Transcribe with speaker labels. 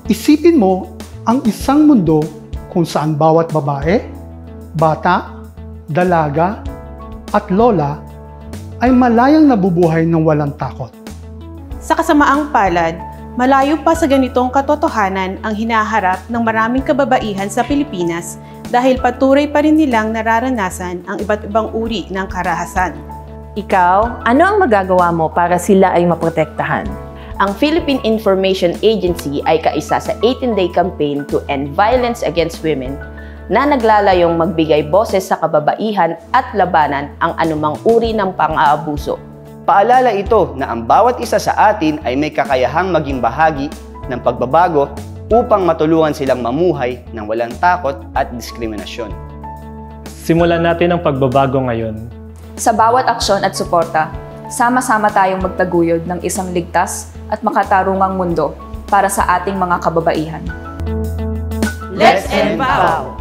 Speaker 1: Isipin mo ang isang mundo kung saan bawat babae, bata, dalaga, at lola ay malayang nabubuhay ng walang takot.
Speaker 2: Sa kasamaang palad, malayo pa sa ganitong katotohanan ang hinaharap ng maraming kababaihan sa Pilipinas dahil patuloy pa rin nilang nararanasan ang iba't ibang uri ng karahasan.
Speaker 3: Ikaw, ano ang magagawa mo para sila ay maprotektahan?
Speaker 4: Ang Philippine Information Agency ay kaisa sa 18-day campaign to end violence against women na naglalayong magbigay boses sa kababaihan at labanan ang anumang uri ng pang-aabuso.
Speaker 5: Paalala ito na ang bawat isa sa atin ay may kakayahang maging bahagi ng pagbabago upang matulungan silang mamuhay ng walang takot at diskriminasyon.
Speaker 6: Simulan natin ang pagbabago ngayon.
Speaker 7: Sa bawat aksyon at suporta, sama-sama tayong magtaguyod ng isang ligtas at makatarungang mundo para sa ating mga kababaihan.
Speaker 4: Let's end VOW!